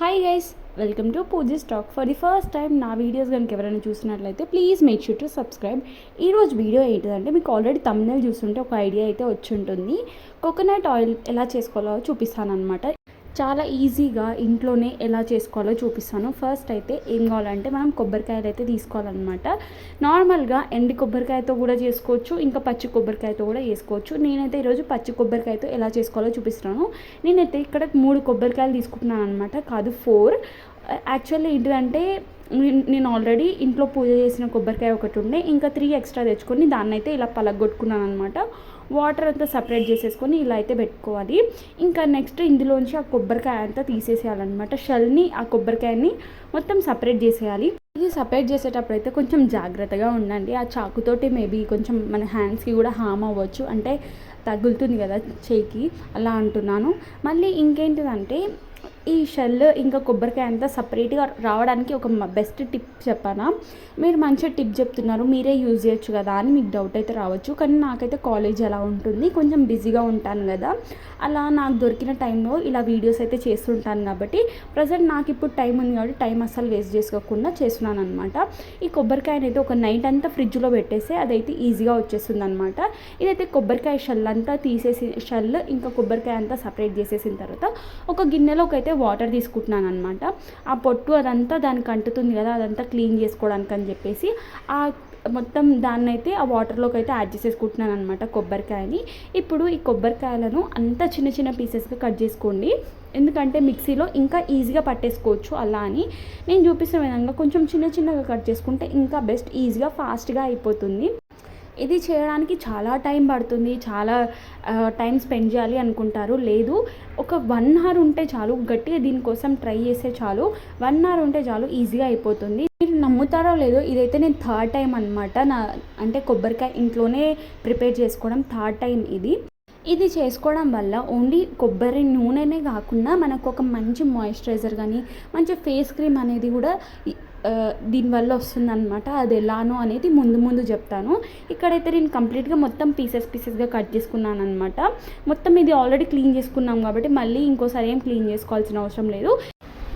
Hi guys, welcome to Pooji stock. For the first time నా videos కనుక ఎవరైనా చూసినట్లయితే please make sure to subscribe. ఈరోజు వీడియో ఏంటిదంటే మీకు ఆల్రెడీ థంబ్నెయిల్ చూస్తుంటే ఒక ఐడియా అయితే వచ్చి ఉంటుంది. కోకోనట్ ఆయిల్ ఎలా చేసుకోవాలో చూపిస్తాను అనమాట. చాలా ఈజీగా ఇంట్లోనే ఎలా చేసుకోవాలో చూపిస్తాను. ఫస్ట్ అయితే ఏం కావాలంటే మనం కొబ్బరికాయలు అయితే తీసుకోవాలన్నమాట. నార్మల్గా ఎండి కొబ్బరికాయతో కూడా చేసుకోవచ్చు, ఇంకా పచ్చి కొబ్బరికాయతో కూడా చేసుకోవచ్చు. నేనైతే ఈరోజు పచ్చి కొబ్బరికాయతో ఎలా చేసుకోవాలో చూపిస్తున్నాను. నేనైతే ఇక్కడ 3 కొబ్బరికాయలు తీసుకుంటున్నాను అనమాట, కాదు 4. యాక్చువల్లీ ఏంటిదంటే నేను ఆల్రెడీ ఇంట్లో పూజ చేసిన కొబ్బరికాయ ఒకటి ఉండే, ఇంకా 3 ఎక్స్ట్రా తెచ్చుకొని దాన్ని అయితే ఇలా పలగొట్టుకున్నాను అనమాట. వాటర్ అంతా సపరేట్ చేసేసుకొని ఇలా అయితే పెట్టుకోవాలి. ఇంకా నెక్స్ట్ ఇందులోంచి ఆ కొబ్బరికాయ అంతా తీసేసేయాలన్నమాట. షెల్ని ఆ కొబ్బరికాయని మొత్తం సపరేట్ చేసేయాలి. ఇది సపరేట్ చేసేటప్పుడు అయితే కొంచెం జాగ్రత్తగా ఉండండి. ఆ చాకుతోటి మేబీ కొంచెం మన హ్యాండ్స్కి కూడా హామ్ అవ్వచ్చు, అంటే తగులుతుంది కదా చేయికి, అలా అంటున్నాను. మళ్ళీ ఇంకేంటిదంటే ఈ షెల్ ఇంకా కొబ్బరికాయ అంతా సపరేట్గా రావడానికి ఒక బెస్ట్ టిప్ చెప్పానా. మీరు మంచిగా టిప్ చెప్తున్నారు, మీరే యూజ్ చేయొచ్చు కదా అని మీకు డౌట్ అయితే రావచ్చు. కానీ నాకైతే కాలేజ్ అలా ఉంటుంది, కొంచెం బిజీగా ఉంటాను కదా, అలా నాకు దొరికిన టైంలో ఇలా వీడియోస్ అయితే చేస్తుంటాను. కాబట్టి ప్రజెంట్ నాకు ఇప్పుడు టైం ఉంది కాబట్టి టైం అస్సలు వేస్ట్ చేసుకోకుండా చేస్తున్నాను అనమాట. ఈ కొబ్బరికాయని అయితే ఒక నైట్ అంతా ఫ్రిడ్జ్లో పెట్టేస్తే అదైతే ఈజీగా వచ్చేస్తుంది అనమాట. ఇదైతే కొబ్బరికాయ షెల్ అంతా తీసేసి, షెల్ ఇంకా కొబ్బరికాయ అంతా సపరేట్ చేసేసిన తర్వాత ఒక గిన్నెలోకి అయితే వాటర్ తీసుకుంటున్నాను అనమాట. ఆ పొట్టు అదంతా దానికి అంటుతుంది కదా, అదంతా క్లీన్ చేసుకోవడానికి అని చెప్పేసి ఆ మొత్తం దాన్ని అయితే ఆ వాటర్లోకి అయితే యాడ్ చేసేసుకుంటున్నాను అనమాట కొబ్బరికాయని. ఇప్పుడు ఈ కొబ్బరికాయలను అంతా చిన్న చిన్న పీసెస్గా కట్ చేసుకోండి, ఎందుకంటే మిక్సీలో ఇంకా ఈజీగా పట్టేసుకోవచ్చు. అలా అని నేను చూపిస్తున్న విధంగా కొంచెం చిన్న చిన్నగా కట్ చేసుకుంటే ఇంకా బెస్ట్, ఈజీగా ఫాస్ట్గా అయిపోతుంది. ఇది చేయడానికి చాలా టైం పడుతుంది, చాలా టైం స్పెండ్ చేయాలి అనుకుంటారు. లేదు, ఒక 1 అవర్ ఉంటే చాలు, గట్టిగా దీనికోసం ట్రై చేస్తే చాలు, 1 అవర్ ఉంటే చాలు, ఈజీగా అయిపోతుంది. మీరు నమ్ముతారో లేదో, ఇదైతే నేను 3rd టైం అనమాట అంటే కొబ్బరికాయ ఇంట్లోనే ప్రిపేర్ చేసుకోవడం 3rd టైం ఇది చేసుకోవడం వల్ల ఓన్లీ కొబ్బరి నూనెనే కాకుండా మనకు ఒక మంచి మాయిశ్చరైజర్ కానీ మంచి ఫేస్ క్రీమ్ అనేది కూడా దీనివల్ల వస్తుందన్నమాట. అది ఎలానో అనేది ముందు చెప్తాను. ఇక్కడైతే నేను కంప్లీట్గా మొత్తం పీసెస్గా కట్ చేసుకున్నాను అనమాట. మొత్తం ఇది ఆల్రెడీ క్లీన్ చేసుకున్నాం కాబట్టి మళ్ళీ ఇంకోసారి ఏం క్లీన్ చేసుకోవాల్సిన అవసరం లేదు.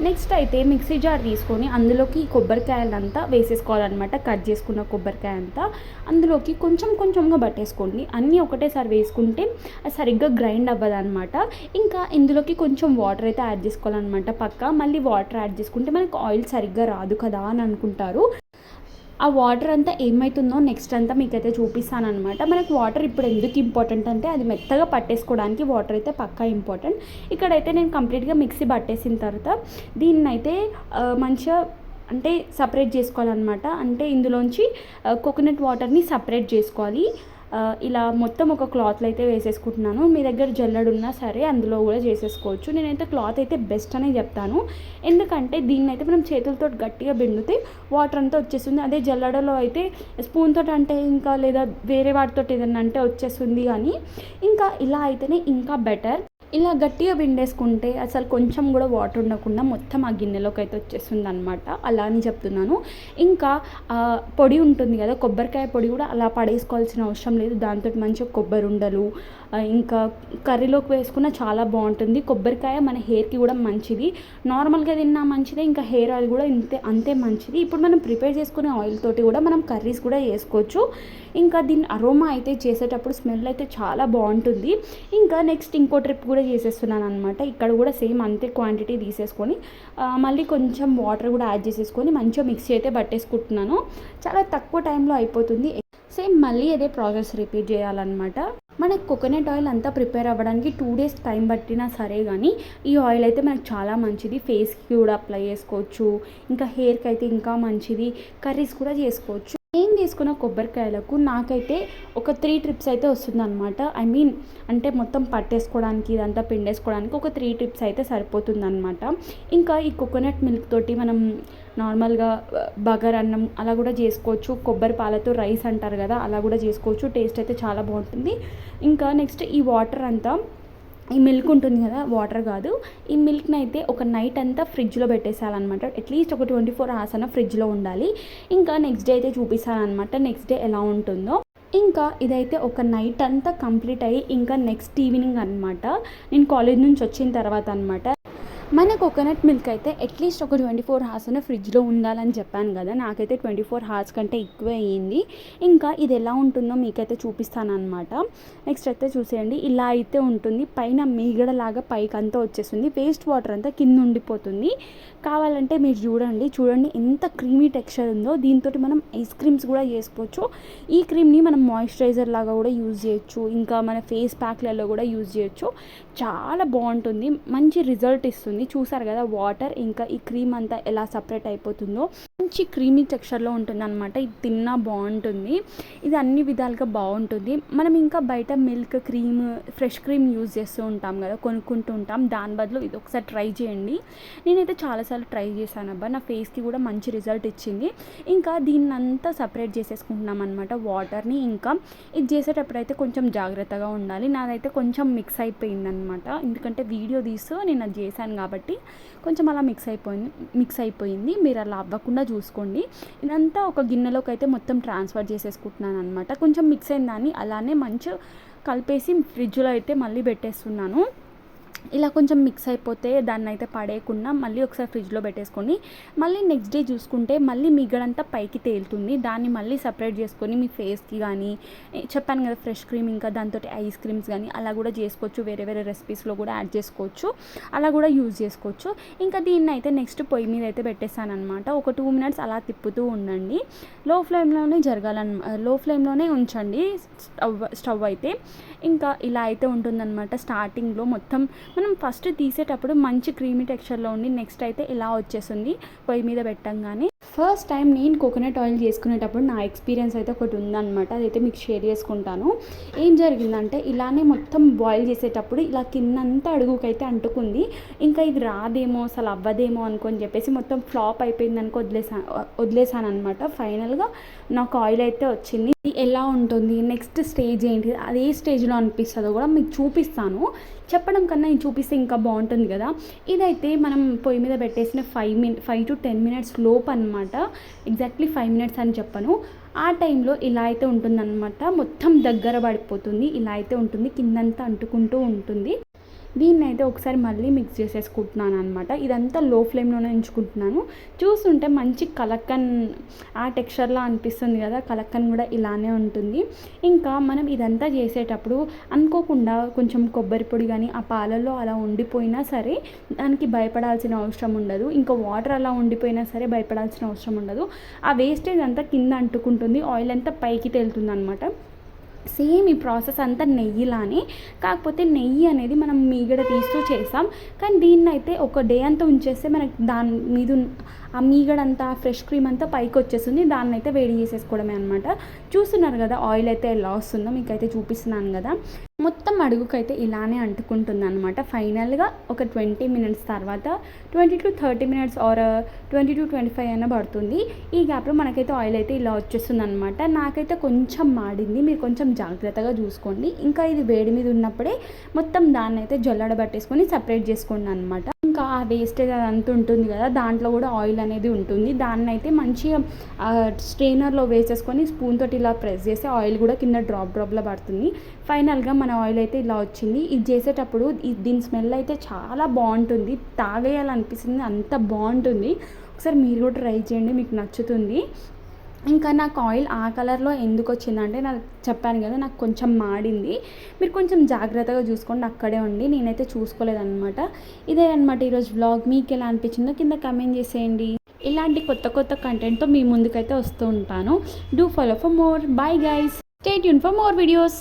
నెక్స్ట్ అయితే మిక్సీ జార్ తీసుకొని అందులోకి కొబ్బరికాయలంతా వేసేసుకోవాలన్నమాట. కట్ చేసుకున్న కొబ్బరికాయ అంతా అందులోకి కొంచెంగా పట్టేసుకోండి. అన్నీ ఒకటేసారి వేసుకుంటే అది సరిగ్గా గ్రైండ్ అవ్వదన్నమాట. ఇంకా ఇందులోకి కొంచెం వాటర్ అయితే యాడ్ చేసుకోవాలన్నమాట పక్కా. మళ్ళీ వాటర్ యాడ్ చేసుకుంటే మనకు ఆయిల్ సరిగ్గా రాదు కదా అని అనుకుంటారు. ఆ వాటర్ అంతా ఏమవుతుందో నెక్స్ట్ అంతా మీకైతే చూపిస్తాను అనమాట. మనకు వాటర్ ఇప్పుడు ఎందుకు ఇంపార్టెంట్ అంటే అది మెత్తగా పట్టేసుకోవడానికి వాటర్ అయితే పక్కా ఇంపార్టెంట్. ఇక్కడైతే నేను కంప్లీట్గా మిక్సీ పట్టేసిన తర్వాత దీన్నైతే మంచిగా అంటే సపరేట్ చేసుకోవాలన్నమాట. అంటే ఇందులోంచి కోకోనట్ వాటర్ని సపరేట్ చేసుకోవాలి. ఇలా మొత్తం ఒక క్లాత్లో అయితే వేసేసుకుంటున్నాను. మీ దగ్గర జల్లెడ ఉన్నా సరే అందులో కూడా చేసేసుకోవచ్చు. నేనైతే క్లాత్ అయితే బెస్ట్ అనే చెప్తాను, ఎందుకంటే దీన్ని అయితే మనం చేతులతో గట్టిగా పిండితే వాటర్ అంతా వచ్చేస్తుంది. అదే జల్లెడలో అయితే స్పూన్ తోటి అంటే ఇంకా, లేదా వేరే వాటితో ఏదన్నా అంటే వచ్చేస్తుంది. కానీ ఇంకా ఇలా అయితేనే ఇంకా బెటర్. ఇలా గట్టిగా పిండేసుకుంటే అసలు కొంచెం కూడా వాటర్ ఉండకుండా మొత్తం ఆ గిన్నెలోకి అయితే వచ్చేస్తుంది అనమాట. అలా అని చెప్తున్నాను. ఇంకా పొడి ఉంటుంది కదా, కొబ్బరికాయ పొడి కూడా అలా పడేసుకోవాల్సిన అవసరం లేదు. దాంతో మంచిగా కొబ్బరి ఉండలు ఇంకా కర్రీలోకి వేసుకున్న చాలా బాగుంటుంది. కొబ్బరికాయ మన హెయిర్కి కూడా మంచిది, నార్మల్గా తిన్నా మంచిదే, ఇంకా హెయిర్ ఆయిల్ కూడా అంతే మంచిది. ఇప్పుడు మనం ప్రిపేర్ చేసుకునే ఆయిల్ తోటి కూడా మనం కర్రీస్ కూడా చేసుకోవచ్చు. ఇంకా దీని అరోమా అయితే చేసేటప్పుడు స్మెల్ అయితే చాలా బాగుంటుంది. ఇంకా నెక్స్ట్ ఇంకో ట్రిప్ కూడా చేసేస్తున్నాను అనమాట. ఇక్కడ కూడా సేమ్ అంతే క్వాంటిటీ తీసేసుకొని మళ్ళీ కొంచెం వాటర్ కూడా యాడ్ చేసేసుకొని మంచిగా మిక్సీ అయితే పట్టేసుకుంటున్నాను. చాలా తక్కువ టైంలో అయిపోతుంది. సేమ్ మళ్ళీ అదే ప్రాసెస్ రిపీట్ చేయాలన్నమాట. మనకి కోకోనట్ ఆయిల్ అంతా ప్రిపేర్ అవ్వడానికి 2 days టైం పట్టినా సరే, కానీ ఈ ఆయిల్ అయితే మనకు చాలా మంచిది. ఫేస్కి కూడా అప్లై చేసుకోవచ్చు, ఇంకా హెయిర్కి అయితే ఇంకా మంచిది, కర్రీస్ కూడా చేసుకోవచ్చు. నేను తీసుకున్న కొబ్బరికాయలకు నాకైతే ఒక 3 ట్రిప్స్ అయితే వస్తుందన్నమాట. అంటే మొత్తం పట్టేసుకోవడానికి ఇదంతా పిండేసుకోవడానికి ఒక 3 ట్రిప్స్ అయితే సరిపోతుందన్నమాట. ఇంకా ఈ కోకోనట్ మిల్క్ తోటి మనం నార్మల్గా బగర్ అన్నం అలా కూడా చేసుకోవచ్చు. కొబ్బరి పాలతో రైస్ అంటారు కదా, అలా కూడా చేసుకోవచ్చు. టేస్ట్ అయితే చాలా బాగుంటుంది. ఇంకా నెక్స్ట్ ఈ వాటర్ అంతా, ఈ మిల్క్ ఉంటుంది కదా, వాటర్ కాదు, ఈ మిల్క్ని అయితే ఒక నైట్ అంతా ఫ్రిడ్జ్లో పెట్టేసాలన్నమాట. అట్లీస్ట్ ఒక 24 hours అన్న ఫ్రిడ్జ్లో ఉండాలి. ఇంకా నెక్స్ట్ డే అయితే చూపిస్తానమాట నెక్స్ట్ డే ఎలా ఉంటుందో. ఇంకా ఇదైతే ఒక నైట్ అంతా కంప్లీట్ అయ్యి ఇంకా నెక్స్ట్ ఈవినింగ్ అనమాట, నేను కాలేజ్ నుంచి వచ్చిన తర్వాత అనమాట. మన కోకోనట్ మిల్క్ అయితే అట్లీస్ట్ ఒక 24 అవర్స్ అన్న ఫ్రిడ్జ్లో ఉండాలని చెప్పాను కదా, నాకైతే 24 అవర్స్ కంటే ఎక్కువ అయ్యింది. ఇంకా ఇది ఎలా ఉంటుందో మీకైతే చూపిస్తాను అనమాట. నెక్స్ట్ అయితే చూసేయండి, ఇలా అయితే ఉంటుంది. పైన మీగడలాగా పైకి అంతా వచ్చేస్తుంది, వేస్ట్ వాటర్ అంతా కింద ఉండిపోతుంది. కావాలంటే మీరు చూడండి ఎంత క్రీమీ టెక్స్చర్ ఉందో. దీంతో మనం ఐస్ క్రీమ్స్ కూడా చేసుకోవచ్చు. ఈ క్రీమ్ని మనం మాయిశ్చరైజర్ లాగా కూడా యూజ్ చేయొచ్చు, ఇంకా మన ఫేస్ ప్యాక్లలో కూడా యూజ్ చేయొచ్చు. చాలా బాగుంటుంది, మంచి రిజల్ట్ ఇస్తుంది. చూసారు కదా వాటర్ ఇంకా ఈ క్రీమ్ అంతా ఎలా సపరేట్ అయిపోతుందో. మంచి క్రీమీ టెక్స్చర్లో ఉంటుంది అనమాట. ఇది తిన్నా బాగుంటుంది, ఇది అన్ని విధాలుగా బాగుంటుంది. మనం ఇంకా బయట milk cream fresh cream use చేస్తూ ఉంటాం కదా, కొనుక్కుంటూ ఉంటాం. దాని బదులు ఇది ఒకసారి ట్రై చేయండి. నేనైతే చాలాసార్లు ట్రై చేశాను అబ్బా, నా ఫేస్కి కూడా మంచి రిజల్ట్ ఇచ్చింది. ఇంకా దీన్నంతా సపరేట్ చేసేసుకుంటున్నాం అనమాట వాటర్ని. ఇంకా ఇది చేసేటప్పుడు అయితే కొంచెం జాగ్రత్తగా ఉండాలి. నాదైతే కొంచెం మిక్స్ అయిపోయింది అనమాట, ఎందుకంటే వీడియో తీస్తూ నేను అది చేశాను కాబట్టి కొంచెం అలా మిక్స్ అయిపోయింది. మీరు అలా అవ్వకుండా చూసుకోండి. ఇదంతా ఒక గిన్నెలోకి అయితే మొత్తం ట్రాన్స్ఫర్ చేసేసుకుంటున్నాను అనమాట. కొంచెం మిక్స్ అయిన దాన్ని అలానే మంచి కలిపేసి ఫ్రిడ్జ్లో అయితే మళ్ళీ పెట్టేస్తున్నాను. ఇలా కొంచెం మిక్స్ అయిపోతే దాన్ని అయితే పడేయకుండా మళ్ళీ ఒకసారి ఫ్రిడ్జ్లో పెట్టేసుకొని మళ్ళీ నెక్స్ట్ డే చూసుకుంటే మళ్ళీ మిగడంతా పైకి తేలుతుంది. దాన్ని మళ్ళీ సపరేట్ చేసుకొని మీ ఫేస్కి కానీ, చెప్పాను కదా ఫ్రెష్ క్రీమ్ ఇంకా దాంతో ఐస్ క్రీమ్స్ కానీ అలా కూడా చేసుకోవచ్చు. వేరే వేరే రెసిపీస్లో కూడా యాడ్ చేసుకోవచ్చు, అలా కూడా యూజ్ చేసుకోవచ్చు. ఇంకా దీన్ని అయితే నెక్స్ట్ పొయ్యి మీద అయితే పెట్టేస్తాను అనమాట. ఒక 2 minutes అలా తిప్పుతూ ఉండండి. లో ఫ్లేమ్లోనే ఉంచండి స్టవ్ అయితే. ఇంకా ఇలా అయితే ఉంటుందన్నమాట. స్టార్టింగ్లో మొత్తం మనం ఫస్ట్ తీసేటప్పుడు మంచి క్రీమీ టెక్స్చర్లో ఉండి నెక్స్ట్ అయితే ఇలా వచ్చేస్తుంది పొయ్యి మీద పెట్టంగానే. ఫస్ట్ టైం నేను కోకోనట్ ఆయిల్ చేసుకునేటప్పుడు నా ఎక్స్పీరియన్స్ అయితే ఒకటి ఉందన్నమాట, అదైతే మీకు షేర్ చేసుకుంటాను. ఏం జరిగిందంటే ఇలానే మొత్తం బాయిల్ చేసేటప్పుడు ఇలా కిందంతా అడుగుకైతే అంటుకుంది. ఇంకా ఇది రాదేమో అసలు అవ్వదేమో అనుకొని చెప్పేసి మొత్తం ఫ్లాప్ అయిపోయింది అనుకో వదిలేసాను అనమాట. ఫైనల్గా నాకు ఆయిల్ అయితే వచ్చింది. ఎలా ఉంటుంది నెక్స్ట్ స్టేజ్ ఏంటి, అదే స్టేజ్లో అనిపిస్తుందో కూడా మీకు చూపిస్తాను. చెప్పడం కన్నా ఇది చూపిస్తే ఇంకా బాగుంటుంది కదా. ఇదైతే మనం పొయ్యి మీద పెట్టేసిన 5 to 10 minutes లోపు అనమాట. ఎగ్జాక్ట్లీ 5 minutes అని చెప్పను. ఆ టైంలో ఇలా అయితే ఉంటుందన్నమాట. మొత్తం దగ్గర పడిపోతుంది, ఇలా అయితే ఉంటుంది, కిందంతా అంటుకుంటూ ఉంటుంది. దీన్ని అయితే ఒకసారి మళ్ళీ మిక్స్ చేసేసుకుంటున్నాను అనమాట. ఇదంతా లో ఫ్లేమ్లోనే ఉంచుకుంటున్నాను. చూస్తుంటే మంచి కలక్కన్ ఆ టెక్స్చర్లా అనిపిస్తుంది కదా, కలక్కన్ కూడా ఇలానే ఉంటుంది. ఇంకా మనం ఇదంతా చేసేటప్పుడు అనుకోకుండా కొంచెం కొబ్బరి పొడి కానీ ఆ పాలల్లో అలా ఉండిపోయినా సరే దానికి భయపడాల్సిన అవసరం ఉండదు. ఇంకా వాటర్ అలా ఉండిపోయినా సరే భయపడాల్సిన అవసరం ఉండదు. ఆ వేస్టేజ్ అంతా కింద అంటుకుంటుంది, ఆయిల్ అంతా పైకి తేలుతుంది అనమాట. సేమ్ ఈ ప్రాసెస్ అంతా నెయ్యిలానే, కాకపోతే నెయ్యి అనేది మనం మీగడ తీస్తూ చేస్తాం. కానీ దీన్ని అయితే ఒక డే అంతా ఉంచేస్తే మనకి దాని మీద ఆ మీగడంతా ఫ్రెష్ క్రీమ్ అంతా పైకి వచ్చేస్తుంది. దాన్ని అయితే వేడి చేసేసుకోవడమే అనమాట. చూస్తున్నారు కదా ఆయిల్ అయితే ఎలా వస్తుందో, మీకైతే చూపిస్తున్నాను కదా. మొత్తం అడుగుకైతే ఇలానే అంటుకుంటుంది అనమాట. ఫైనల్గా ఒక 20 minutes తర్వాత 20 to 30 minutes ఆర్ 20 to 25 అయినా పడుతుంది. ఈ గ్యాప్లో మనకైతే ఆయిల్ అయితే ఇలా వచ్చేస్తుంది అనమాట. నాకైతే కొంచెం మాడింది, మీరు కొంచెం జాగ్రత్తగా చూసుకోండి. ఇంకా ఇది వేడి మీద ఉన్నప్పుడే మొత్తం దాన్ని అయితే జల్లడబట్టేసుకొని సపరేట్ చేసుకోండి అనమాట. ఇంకా ఆ వేస్టేజ్ అదంతా ఉంటుంది కదా, దాంట్లో కూడా ఆయిల్ అనేది ఉంటుంది. దాన్ని అయితే మంచిగా స్ట్రెయినర్లో వేసేసుకొని స్పూన్ తోటి ఇలా ప్రెస్ చేస్తే ఆయిల్ కూడా కింద డ్రాప్లా పడుతుంది. ఫైనల్గా మన ఆయిల్ అయితే ఇలా వచ్చింది. ఇది చేసేటప్పుడు దీని స్మెల్ అయితే చాలా బాగుంటుంది, తాగేయాలనిపిస్తుంది, అంత బాగుంటుంది. ఒకసారి మీరు కూడా ట్రై చేయండి, మీకు నచ్చుతుంది. ఇంకా నాకు ఆయిల్ ఆ కలర్లో ఎందుకు వచ్చిందంటే నాకు చెప్పాను కదా, నాకు కొంచెం మాడింది. మీరు కొంచెం జాగ్రత్తగా చూసుకోండి, అక్కడే ఉండి. నేనైతే చూసుకోలేదన్నమాట. ఇదే అనమాట ఈరోజు వ్లాగ్. మీకు ఎలా అనిపించిందో కింద కమెంట్ చేసేయండి. ఇలాంటి కొత్త కంటెంట్తో మీ ముందుకైతే వస్తూ ఉంటాను. Do follow for more. Bye guys, stay tune for more videos.